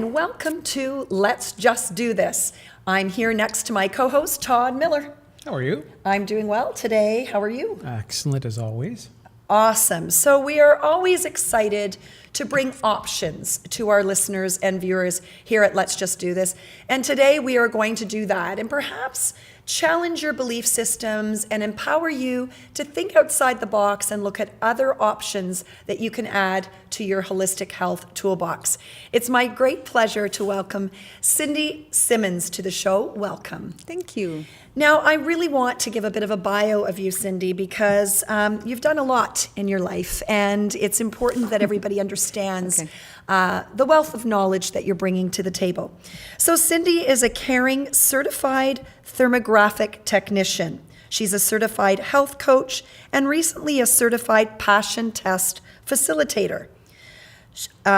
and welcome to Let's Just Do This. I'm here next to my co-host, Todd Miller. How are you? I'm doing well today. How are you? Excellent as always. Awesome. So we are always excited to bring options to our listeners and viewers here at Let's Just Do This. And today we are going to do that and perhaps challenge your belief systems and empower you to think outside the box and look at other options that you can add to your holistic health toolbox. It's my great pleasure to welcome Cindy Simmons to the show. Welcome. Thank you. Now, I really want to give a bit of a bio of you, Cindy, because you've done a lot in your life, and it's important that everybody understands the wealth of knowledge that you're bringing to the table. So Cindy is a caring, certified thermographic technician. She's a certified health coach and recently a certified passion test facilitator.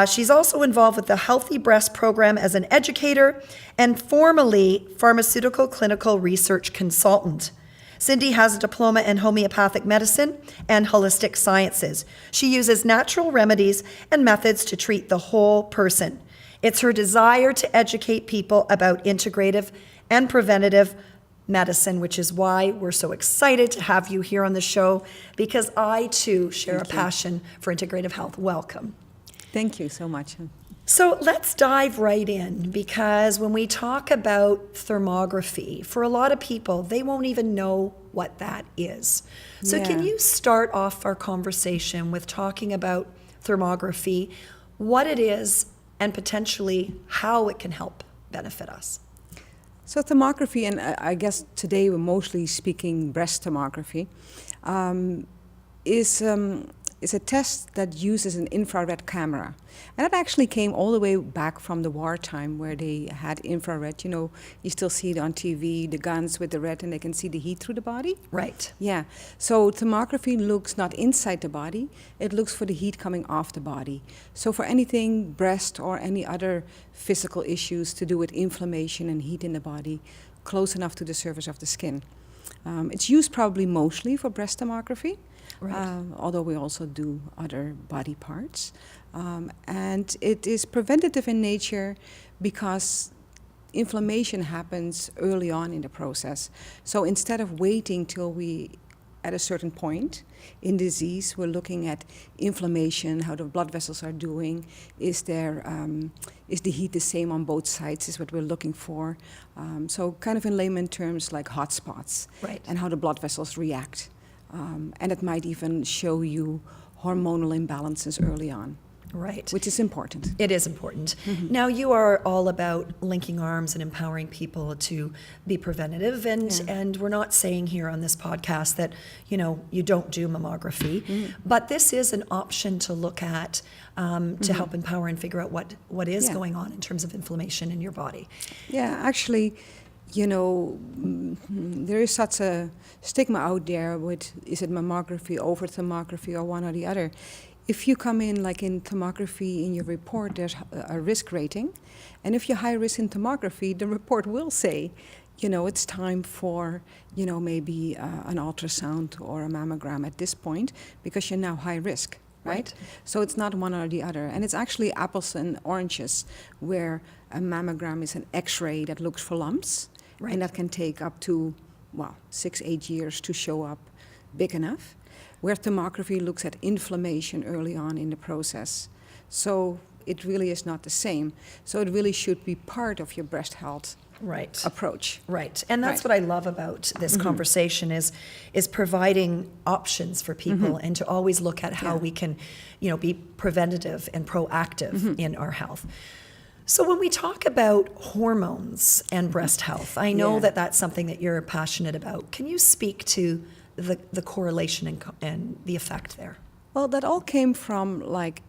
She's also involved with the Healthy Breast program as an educator and formerly pharmaceutical clinical research consultant. Cindy has a diploma in homeopathic medicine and holistic sciences. She uses natural remedies and methods to treat the whole person. It's her desire to educate people about integrative and preventative medicine, which is why we're so excited to have you here on the show, because I too share a passion for integrative health. Welcome. Thank you so much. So let's dive right in, because when we talk about thermography, for a lot of people, they won't even know what that is. So can you start off our conversation with talking about thermography, what it is, and potentially how it can help benefit us? So thermography, and I guess today we're mostly speaking breast thermography, is a test that uses an infrared camera. And that actually came all the way back from the wartime where they had infrared. You know, you still see it on TV, the guns with the red, and they can see the heat through the body. Right. Yeah. So thermography looks not inside the body, it looks for the heat coming off the body. So for anything, breast or any other physical issues to do with inflammation and heat in the body, close enough to the surface of the skin. It's used probably mostly for breast thermography. Right. Although we also do other body parts. And it is preventative in nature because inflammation happens early on in the process. So instead of waiting till we, at a certain point in disease, we're looking at inflammation, how the blood vessels are doing, is the heat the same on both sides is what we're looking for. So kind of in layman terms like hot spots, right, and how the blood vessels react. And it might even show you hormonal imbalances early on. Right. Which is important. It is important. Mm-hmm. Now, you are all about linking arms and empowering people to be preventative. And we're not saying here on this podcast that, you know, you don't do mammography. But this is an option to look at to help empower and figure out what is going on in terms of inflammation in your body. Yeah, actually, you know, there is such a stigma out there with, is it mammography, over thermography, or one or the other? If you come in, like in thermography, in your report, there's a risk rating. And if you're high risk in thermography, the report will say, you know, it's time for, you know, maybe an ultrasound or a mammogram at this point, because you're now high risk, right? So it's not one or the other. And it's actually apples and oranges, where a mammogram is an X-ray that looks for lumps. Right. And that can take up to, 6-8 years to show up big enough, where thermography looks at inflammation early on in the process. So it really is not the same. So it really should be part of your breast health approach. Right. And that's what I love about this conversation is providing options for people and to always look at how we can, you know, be preventative and proactive in our health. So when we talk about hormones and breast health, I know that that's something that you're passionate about. Can you speak to the correlation and the effect there? Well, that all came from, like,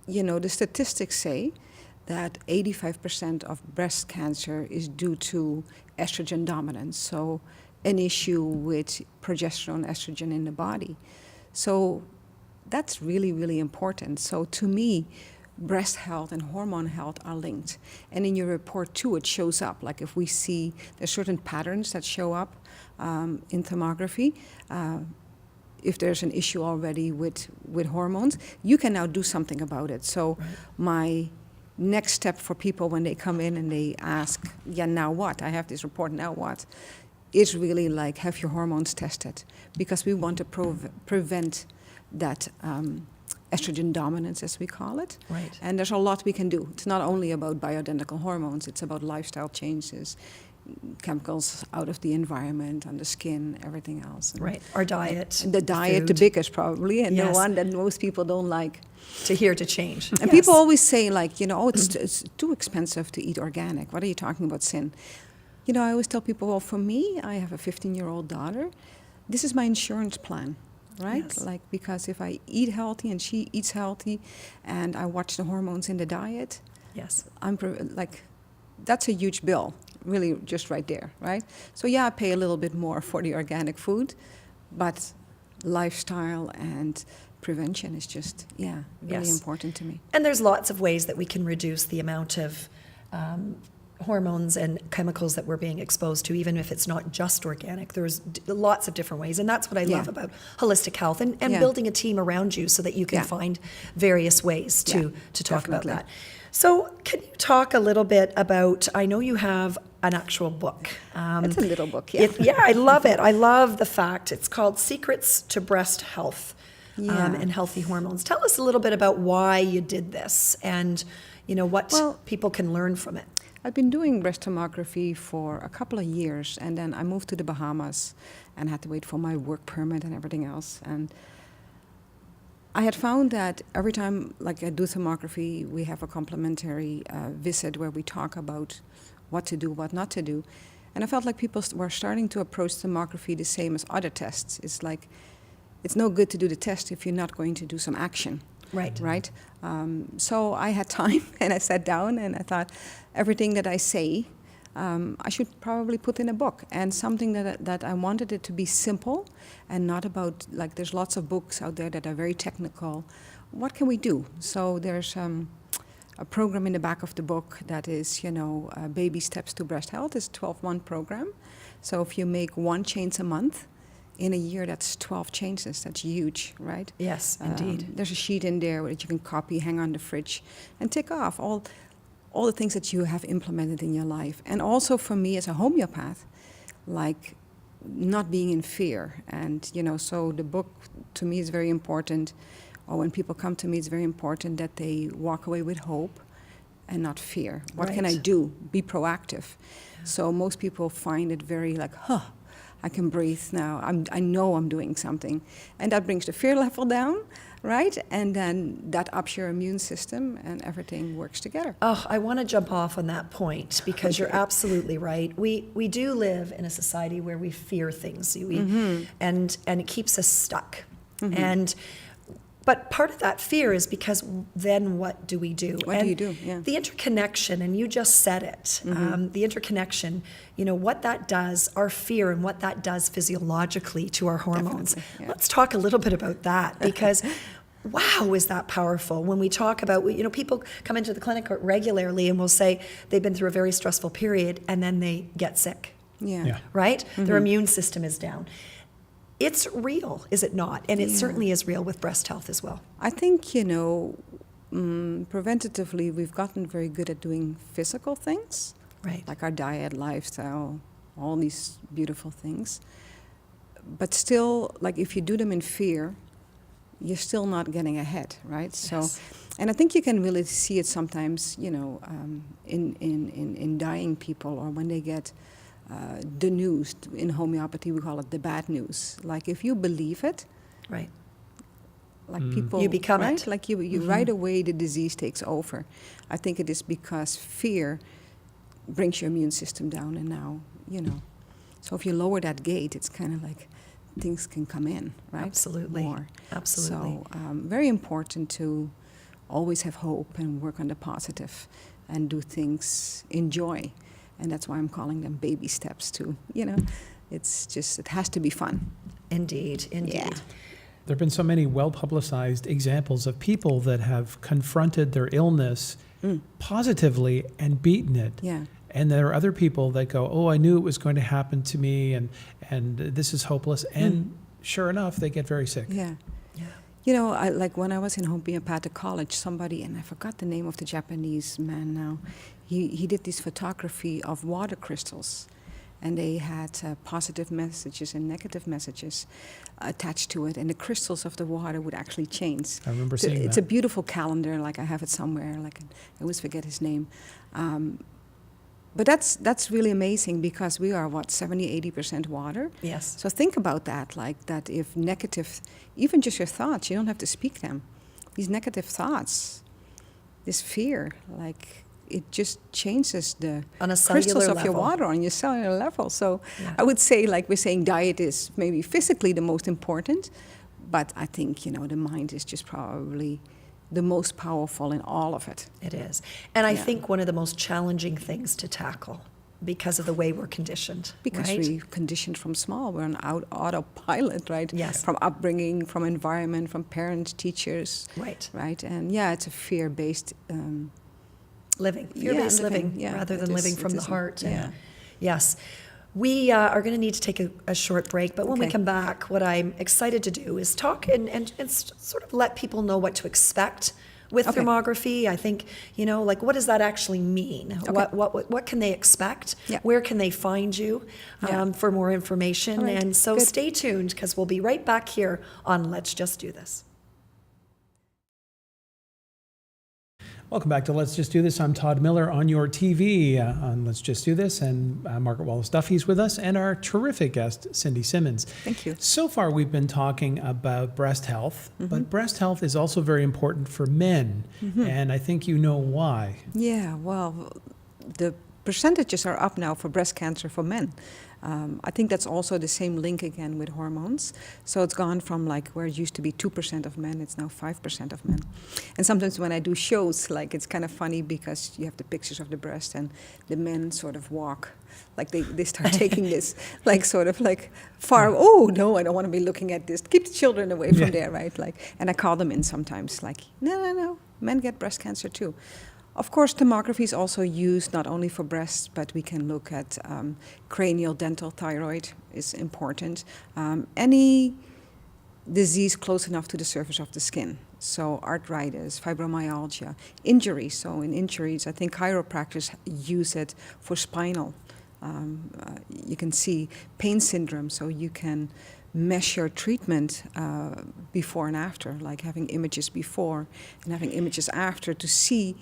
you know, the statistics say that 85% of breast cancer is due to estrogen dominance, so an issue with progesterone, estrogen in the body. So that's really, really important. So to me, breast health and hormone health are linked. And in your report too, it shows up. Like if we see there's certain patterns that show up in thermography, if there's an issue already with hormones, you can now do something about it. So my next step for people when they come in and they ask, now what? I have this report, now what? It's really like, have your hormones tested, because we want to prevent that estrogen dominance, as we call it. Right. And there's a lot we can do. It's not only about bioidentical hormones, it's about lifestyle changes, chemicals out of the environment, on the skin, everything else. And Right. Our diet. the diet, food. the biggest probably, and the Yes. one that most people don't like. To change. And people always say, like, it's too expensive to eat organic. What are you talking about, Sin? I always tell people, well, for me, I have a 15-year-old daughter. This is my insurance plan, right? Yes. Like, because if I eat healthy and she eats healthy and I watch the hormones in the diet, Yes. that's a huge bill, really, just right there, right? So, I pay a little bit more for the organic food, but lifestyle and prevention is just, really Yes. important to me. And there's lots of ways that we can reduce the amount of hormones and chemicals that we're being exposed to, even if it's not just organic. There's lots of different ways. And that's what I love about holistic health and building a team around you so that you can find various ways to talk definitely. about that. So can you talk a little bit about, I know you have an actual book. It's a little book, yeah. I love it. I love the fact it's called Secrets to Breast Health and Healthy Hormones. Tell us a little bit about why you did this and what people can learn from it. I've been doing breast tomography for a couple of years, and then I moved to the Bahamas and had to wait for my work permit and everything else. And I had found that every time, like, I do thermography, we have a complimentary visit where we talk about what to do, what not to do. And I felt like people were starting to approach thermography the same as other tests. It's like, it's no good to do the test if you're not going to do some action. Right. So I had time, and I sat down, and I thought, everything that I say, I should probably put in a book, and something that I wanted it to be simple, and not about, like, there's lots of books out there that are very technical. What can we do? So there's a program in the back of the book that is, Baby Steps to Breast Health. It's a 12-month program. So if you make one change a month, in a year, that's 12 changes. That's huge, right? Yes, indeed. There's a sheet in there that you can copy, hang on the fridge, and tick off all the things that you have implemented in your life. And also for me as a homeopath, like, not being in fear. And, so the book to me is very important. Or when people come to me, it's very important that they walk away with hope and not fear. What can I do? Be proactive. Yeah. So most people find it very like, I can breathe now. I know I'm doing something. And that brings the fear level down, right? And then that ups your immune system and everything works together. Oh, I want to jump off on that point because you're absolutely right. We do live in a society where we fear things, and it keeps us stuck. But part of that fear is because then what do we do? What do you do? Yeah. The interconnection, and you just said it, the interconnection, what that does, our fear and what that does physiologically to our hormones. Yeah. Let's talk a little bit about that because wow, is that powerful. When we talk about, people come into the clinic regularly and will say they've been through a very stressful period and then they get sick. Yeah. Right? Their immune system is down. It's real, is it not? And it certainly is real with breast health as well. I think, preventatively, we've gotten very good at doing physical things. Right. Like our diet, lifestyle, all these beautiful things. But still, like, if you do them in fear, you're still not getting ahead, right? So, and I think you can really see it sometimes, in dying people or when they get the news. In homeopathy, we call it the bad news. Like, if you believe it, right, like people, you become right? it. Like you right away, the disease takes over. I think it is because fear brings your immune system down, and now, So if you lower that gate, it's kind of like things can come in, right? Absolutely. More. Absolutely. So very important to always have hope and work on the positive and do things in joy. And that's why I'm calling them baby steps too. It's just, it has to be fun. Indeed. Yeah. There have been so many well-publicized examples of people that have confronted their illness positively and beaten it. Yeah. And there are other people that go, oh, I knew it was going to happen to me, and this is hopeless. And sure enough, they get very sick. Yeah. You know, like when I was in homeopathic college, somebody, and I forgot the name of the Japanese man now, he did this photography of water crystals. And they had positive messages and negative messages attached to it. And the crystals of the water would actually change. I remember seeing that. It's a beautiful calendar, like I have it somewhere, like I always forget his name. But that's really amazing because we are, 70-80% water? Yes. So think about that, like that if negative, even just your thoughts, you don't have to speak them. These negative thoughts, this fear, like it just changes the On a cellular crystals of your level. water on your cellular level. So Yeah. I would say, like we're saying, diet is maybe physically the most important, but I think, the mind is just probably the most powerful in all of it. It is. And I Yeah. think one of the most challenging things to tackle because of the way we're conditioned. Because right? we're conditioned from small, we're on autopilot, right? Yes. From upbringing, from environment, from parents, teachers, Right. right? And yeah, it's a fear-based. Living, fear-based living, living, yeah, rather it than is- living it from the is, heart. And, yeah. yes. We are going to need to take a short break, but when we Okay. come back, what I'm excited to do is talk and sort of let people know what to expect with Okay. thermography. I think, like what does that actually mean? What can they expect? Yeah. Where can they find you Yeah. for more information? All right. And so Good. stay tuned because we'll be right back here on Let's Just Do This. Welcome back to Let's Just Do This. I'm Todd Miller on your TV on Let's Just Do This, and Margaret Wallis-Duffy's with us, and our terrific guest, Cindy Simmons. Thank you. So far, we've been talking about breast health, but breast health is also very important for men, and I think you know why. Yeah, well, the percentages are up now for breast cancer for men. I think that's also the same link again with hormones. So it's gone from like where it used to be 2% of men, it's now 5% of men. And sometimes when I do shows, like it's kind of funny because you have the pictures of the breast and the men sort of walk, like they start taking this, like sort of like far, oh no, I don't want to be looking at this. Keep the children away from there, right? Like, and I call them in sometimes, like, no, men get breast cancer too. Of course, thermography is also used not only for breasts, but we can look at cranial, dental, thyroid is important. Any disease close enough to the surface of the skin. So arthritis, fibromyalgia, injuries. So in injuries, I think chiropractors use it for spinal. You can see pain syndrome, so you can measure treatment before and after, like having images before and having images after to see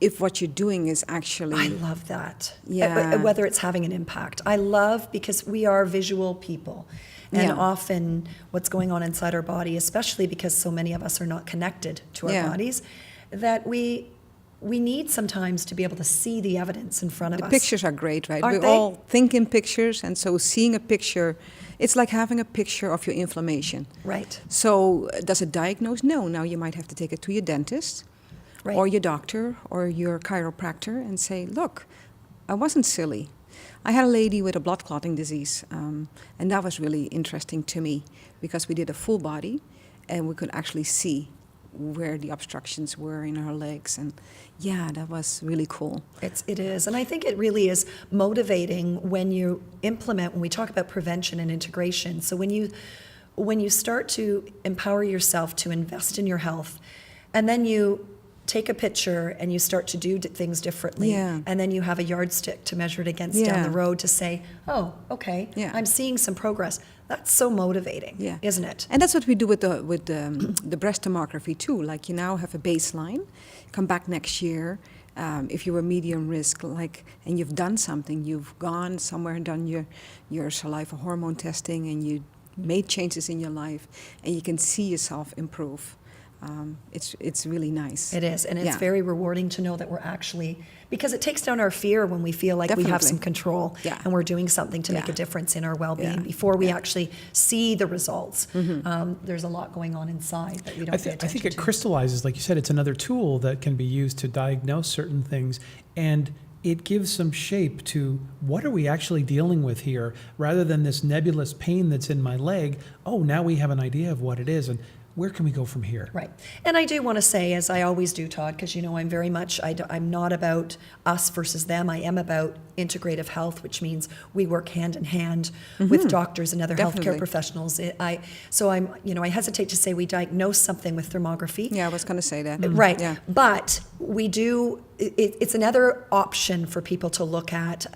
if what you're doing is actually... I love that. Yeah. Whether it's having an impact. I love because we are visual people. And Yeah. often what's going on inside our body, especially because so many of us are not connected to our Yeah. bodies, that we need sometimes to be able to see the evidence in front of The us. pictures are great, right? Aren't We they? all think in pictures, and so seeing a picture, it's like having a picture of your inflammation. Right. So does it diagnose? No. Now you might have to take it to your dentist Right. or your doctor or your chiropractor and say, look, I wasn't silly. I had a lady with a blood clotting disease, and that was really interesting to me because we did a full body and we could actually see where the obstructions were in her legs. And yeah, that was really cool. It is. And I think it really is motivating when you implement, when we talk about prevention and integration. So when you start to empower yourself to invest in your health, and then you take a picture and you start to do things differently, Yeah. and then you have a yardstick to measure it against down Yeah. the road to say, oh, okay, Yeah. I'm seeing some progress. That's so motivating, Yeah. isn't it? And that's what we do with the breast thermography too. Like you now have a baseline, come back next year. If you were medium risk, and you've done something, you've gone somewhere and done your saliva hormone testing, and you made changes in your life, and you can see yourself improve. It's really nice. It is, and it's Yeah. very rewarding to know that we're actually, because it takes down our fear when we feel like we have Definitely. some control Yeah. and we're doing something to make a Yeah. difference in our well-being Yeah. before we Yeah. actually see the results. There's a lot going on inside that we don't pay I attention think it to. crystallizes, like you said, it's another tool that can be used to diagnose certain things, and it gives some shape to what are we actually dealing with here, rather than this nebulous pain that's in my leg. Oh, now we have an idea of what it is, and where can we go from here? Right. And I do want to say, as I always do, Todd, because I'm very much, I'm not about us versus them. I am about integrative health, which means we work hand in hand with doctors and other healthcare professionals. I hesitate to say we diagnose something with thermography. Yeah, I was going to say that. Right. Yeah. But we do, it's another option for people to look at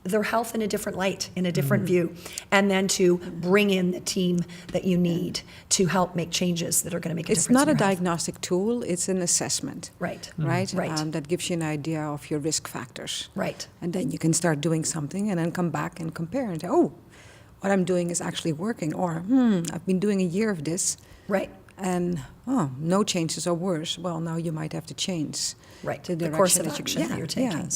their health in a different light, in a different view, and then to bring in the team that you need to help make changes that are going to make a difference. It's not in a your health. diagnostic tool, it's an assessment. Right. Right? Right. That gives you an idea of your risk factors. Right. And then you can start doing something and then come back and compare and say, oh, what I'm doing is actually working. Or, I've been doing a year of this. Right. And, no changes or worse. Well, now you might have to change Right. the The direction course of that action that you're taking. Yeah,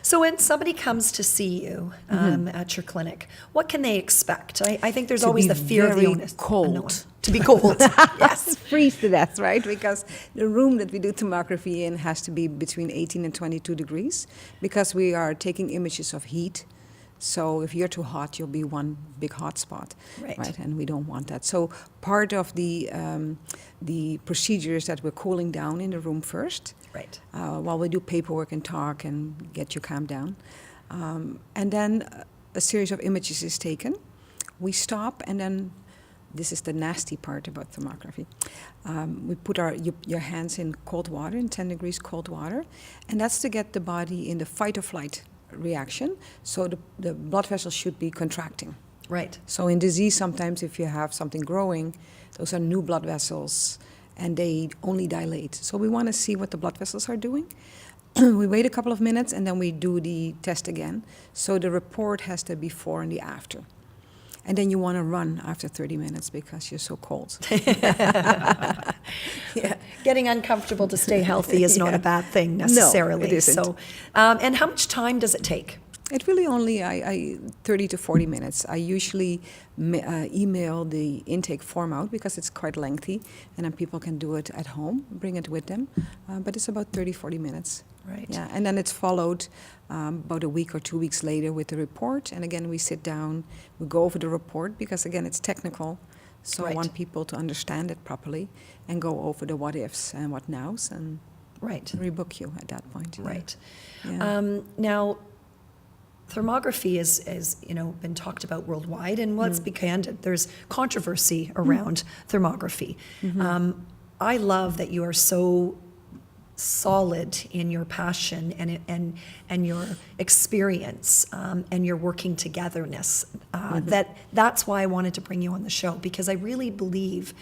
So when somebody comes to see you at your clinic, what can they expect? I think there's To always be the fear of the very illness. cold. unknown. To be cold. Yes. freeze to death, right? Because the room that we do thermography in has to be between 18 and 22 degrees because we are taking images of heat. So if you're too hot, you'll be one big hot spot, Right. And we don't want that. So part of the procedure is that we're cooling down in the room first, Right. while we do paperwork and talk and get you calmed down. And then a series of images is taken. We stop, and then this is the nasty part about thermography. We put your hands in cold water, in 10 degrees cold water, and that's to get the body in the fight or flight reaction. So the blood vessels should be contracting. Right. So in disease, sometimes if you have something growing, those are new blood vessels, and they only dilate. So we want to see what the blood vessels are doing. We wait a couple of minutes, and then we do the test again. So the report has the before and the after. And then you want to run after 30 minutes because you're so cold. Yeah. Getting uncomfortable to stay healthy is not a bad thing necessarily. No, it isn't. So, and how much time does it take? It really only 30 to 40 minutes. I usually email the intake form out because it's quite lengthy, and then people can do it at home, bring it with them. But it's about 30, 40 minutes. Right. Yeah, and then it's followed about a week or 2 weeks later with the report. And again, we sit down, we go over the report because, again, it's technical. So I Right. want people to understand it properly and go over the what ifs and what nows and Right. rebook you at that point. Yeah. Right. Yeah. Now, thermography is been talked about worldwide, and let's be candid, there's controversy around thermography. I love that you are so solid in your passion and your experience and your working togetherness. That's why I wanted to bring you on the show, because I really believe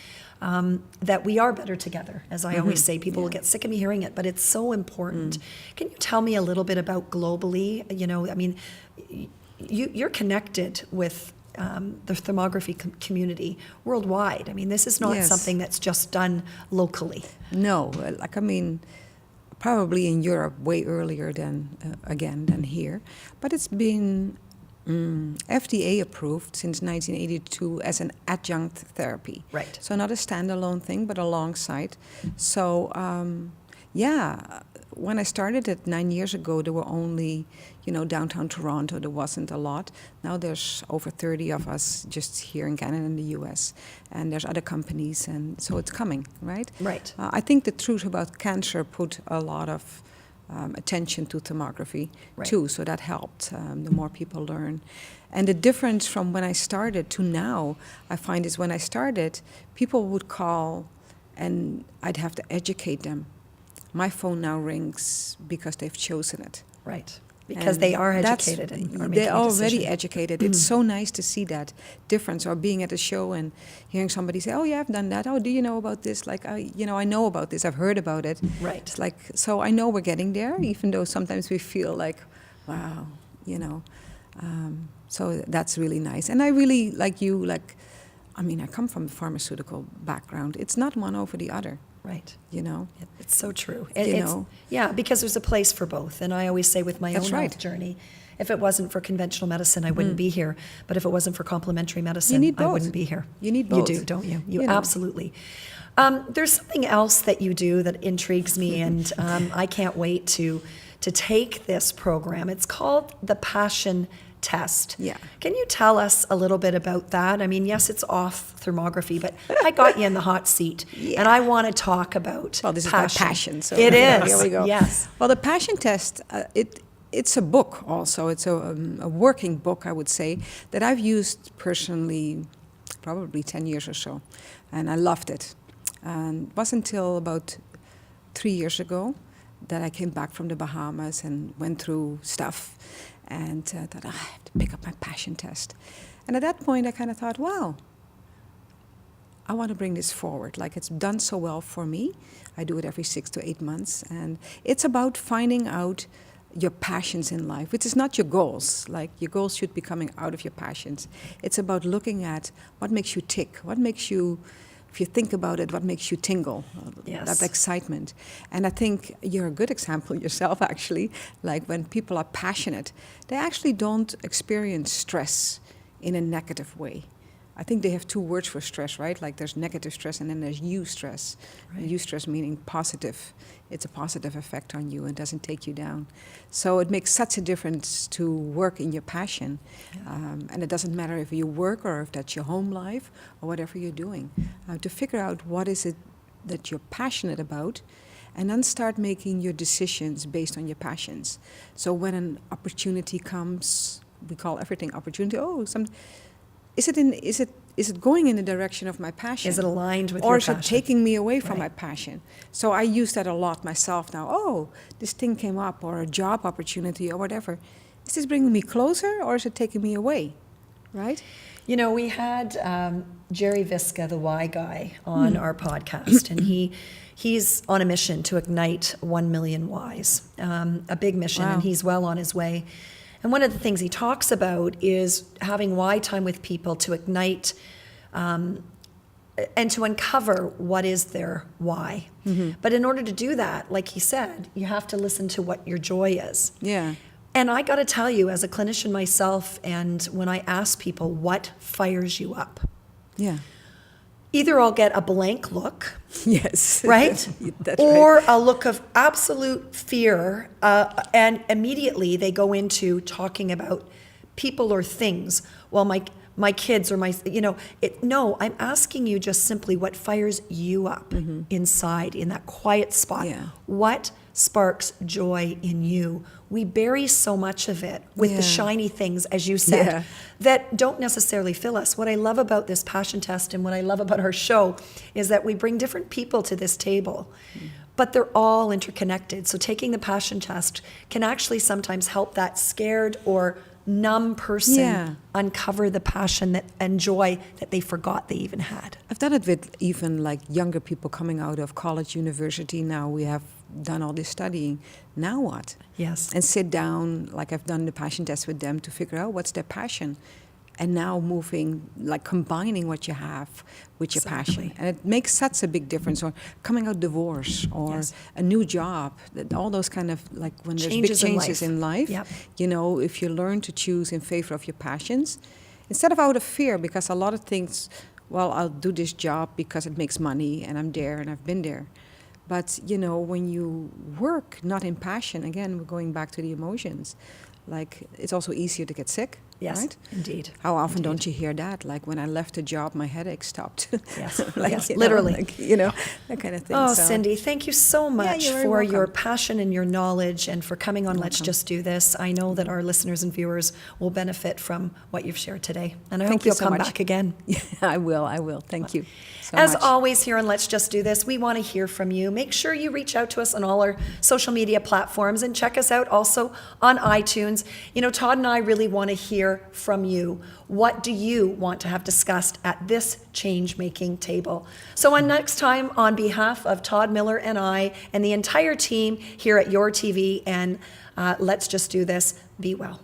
that we are better together. As I always say, people will get sick of me hearing it, but it's so important. Can you tell me a little bit about globally? You're connected with the thermography community worldwide. I mean, this is not Yes. something that's just done locally. No, probably in Europe way earlier than here, but it's been FDA approved since 1982 as an adjunct therapy. Right. So not a standalone thing, but alongside. So when I started it 9 years ago, there were only, downtown Toronto, there wasn't a lot. Now there's over 30 of us just here in Canada and the US, and there's other companies, and so it's coming, right? Right. I think the truth about cancer put a lot of attention to thermography Right. too, so that helped. The more people learn. And the difference from when I started to now, I find is when I started, people would call and I'd have to educate them. My phone now rings because they've chosen it. Right. Because And they are that's- educated and are making they're a already decision. educated. It's so nice to see that difference, or being at a show and hearing somebody say, "Oh, yeah, I've done that. Oh, do you know about this? Like, I know about this. I've heard about it." Right. It's like, so I know we're getting there, even though sometimes we feel like, wow, So that's really nice. And I really, I come from a pharmaceutical background. It's not one over the other, Right. It's so true. Yeah, because there's a place for both. And I always say with my That's own right. health journey, if it wasn't for conventional medicine, I wouldn't be here. But if it wasn't for complementary medicine, need I both. wouldn't be here. You need both. You do, don't you? You You know. absolutely. There's something else that you do that intrigues me, and I can't wait to take this program. It's called the Passion test. Yeah. Can you tell us a little bit about that? I mean, yes, it's off thermography, but I got you in the hot seat, and I want to talk about Well, this is my passion. So It is. Here we go. Yes. Well, the passion test, it's a book also. It's a working book, I would say, that I've used personally probably 10 years or so. And I loved it. And it wasn't until about 3 years ago that I came back from the Bahamas and went through stuff and thought, I have to pick up my passion test. And at that point, I kind of thought, wow, I want to bring this forward. Like, it's done so well for me. I do it every 6 to 8 months. And it's about finding out your passions in life, which is not your goals. Like, your goals should be coming out of your passions. It's about looking at what makes you tick, what makes you, if you think about it, what makes you tingle, Yes. that excitement. And I think you're a good example yourself, actually. Like, when people are passionate, they actually don't experience stress in a negative way. I think they have 2 words for stress, right? Like, there's negative stress and then there's eustress. Right. Eustress meaning positive. It's a positive effect on you and doesn't take you down. So it makes such a difference to work in your passion. And it doesn't matter if you work or if that's your home life or whatever you're doing. To figure out what is it that you're passionate about, and then start making your decisions based on your passions. So when an opportunity comes, we call everything opportunity. Is it going in the direction of my passion? Is it aligned with or your is passion? it taking me away from Right. my passion? So I use that a lot myself now. Oh, this thing came up, or a job opportunity, or whatever. Is this bringing me closer, or is it taking me away? Right? You know, we had Jerry Vista, the Y guy, on our podcast, and he's on a mission to ignite 1 million Ys, a big mission, Wow. and he's well on his way. And one of the things he talks about is having Y time with people to ignite and to uncover what is their why. Mm-hmm. But in order to do that, like he said, you have to listen to what your joy is. Yeah. And I got to tell you, as a clinician myself, and when I ask people what fires you up, Yeah. either I'll get a blank look, Yes. right? That's or right. a look of absolute fear, and immediately they go into talking about people or things. Well, my kids or no, I'm asking you just simply what fires you up inside in that quiet spot. Yeah. What sparks joy in you? We bury so much of it with the Yeah. shiny things, as you said, Yeah. that don't necessarily fill us. What I love about this passion test and what I love about our show is that we bring different people to this table, but they're all interconnected. So taking the passion test can actually sometimes help that scared or numb person Yeah. uncover the passion and joy that they forgot they even had. I've done it with even like younger people coming out of college, university. Now we have done all this studying. Now what? Yes. And sit down, like I've done the passion test with them to figure out what's their passion. And now moving, like combining what you have with your passion. Exactly. And it makes such a big difference. Or coming out divorce, or Yes. a new job, all those kind of, like when there's Changes big in changes life. in life, Yep. you know, if you learn to choose in favor of your passions, instead of out of fear, because a lot of things, well, I'll do this job because it makes money and I'm there and I've been there. But, you know, when you work not in passion, again, we're going back to the emotions, like it's also easier to get sick, Yes, right? indeed. How often Indeed. don't you hear that? Like when I left a job, my headache stopped. Yes, Like, yes, you know, literally. like, you know, that kind of thing. Oh, So- Cindy, thank you so much you're very for your welcome. passion and your knowledge and for coming on Let's welcome. Just Do This. I know that our listeners and viewers will benefit from what you've shared today. And I Thank hope you you'll so come much. back again. Yeah, I will. Thank you so As much. always here on Let's Just Do This, we want to hear from you. Make sure you reach out to us on all our social media platforms and check us out also on iTunes. You know, Todd and I really want to hear from you. What do you want to have discussed at this change-making table? So on next time, on behalf of Todd Miller and I and the entire team here at Your TV and Let's Just Do This, be well.